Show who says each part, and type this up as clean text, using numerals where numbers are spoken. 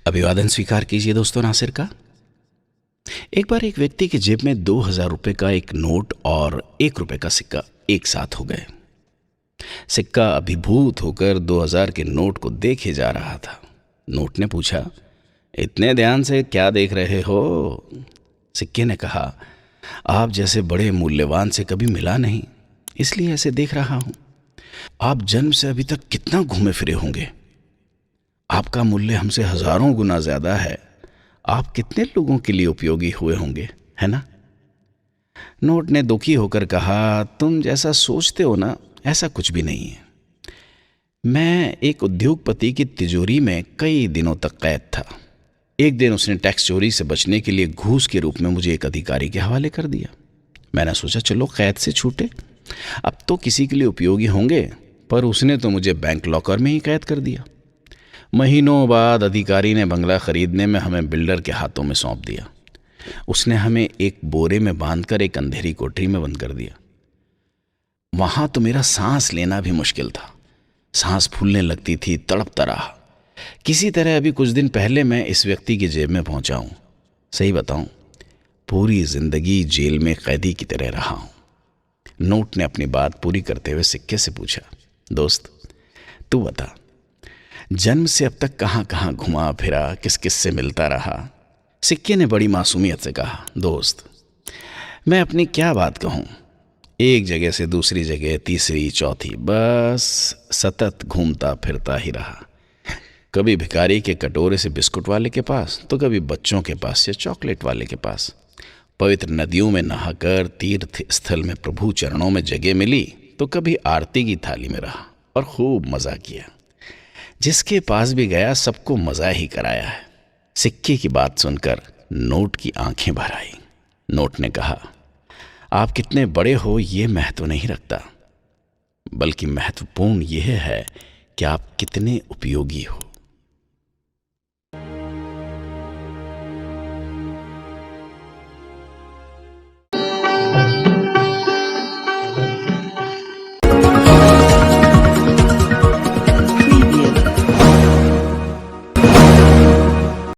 Speaker 1: अभिवादन स्वीकार कीजिए दोस्तों नासिर का। एक बार एक व्यक्ति की जेब में 2000 रुपए का एक नोट और 1 रुपए का सिक्का एक साथ हो गए। सिक्का अभिभूत होकर 2000 के नोट को देखे जा रहा था। नोट ने पूछा, इतने ध्यान से क्या देख रहे हो? सिक्के ने कहा, आप जैसे बड़े मूल्यवान से कभी मिला नहीं, इसलिए ऐसे देख रहा हूं। आप जन्म से अभी तक कितना घूमे फिरे होंगे। आपका मूल्य हमसे हजारों गुना ज्यादा है। आप कितने लोगों के लिए उपयोगी हुए होंगे, है ना? नोट ने दुखी होकर कहा, तुम जैसा सोचते हो ना, ऐसा कुछ भी नहीं है। मैं एक उद्योगपति की तिजोरी में कई दिनों तक कैद था। एक दिन उसने टैक्स चोरी से बचने के लिए घूस के रूप में मुझे एक अधिकारी के हवाले कर दिया। मैंने सोचा चलो कैद से छूटे, अब तो किसी के लिए उपयोगी होंगे, पर उसने तो मुझे बैंक लॉकर में ही कैद कर दिया। महीनों बाद अधिकारी ने बंगला खरीदने में हमें बिल्डर के हाथों में सौंप दिया। उसने हमें एक बोरे में बांधकर एक अंधेरी कोठरी में बंद कर दिया। वहां तो मेरा सांस लेना भी मुश्किल था। सांस फूलने लगती थी, तड़पता रहा। किसी तरह अभी कुछ दिन पहले मैं इस व्यक्ति की जेब में पहुंचा हूं। सही बताऊं, पूरी जिंदगी जेल में कैदी की तरह रहा हूं। नोट ने अपनी बात पूरी करते हुए सिक्के से पूछा, दोस्त तू बता, जन्म से अब तक कहां कहां घुमा फिरा, किस किस से मिलता रहा? सिक्के ने बड़ी मासूमियत से कहा, दोस्त मैं अपनी क्या बात कहूं, एक जगह से दूसरी जगह, तीसरी चौथी, बस सतत घूमता फिरता ही रहा। कभी भिखारी के कटोरे से बिस्कुट वाले के पास, तो कभी बच्चों के पास से चॉकलेट वाले के पास। पवित्र नदियों में नहाकर, तीर्थ स्थल में प्रभु चरणों में जगह मिली, तो कभी आरती की थाली में रहा और खूब मजा किया। जिसके पास भी गया सबको मजा ही कराया है। सिक्के की बात सुनकर नोट की आंखें भर आई। नोट ने कहा, आप कितने बड़े हो ये महत्व नहीं रखता, बल्कि महत्वपूर्ण यह है कि आप कितने उपयोगी हो।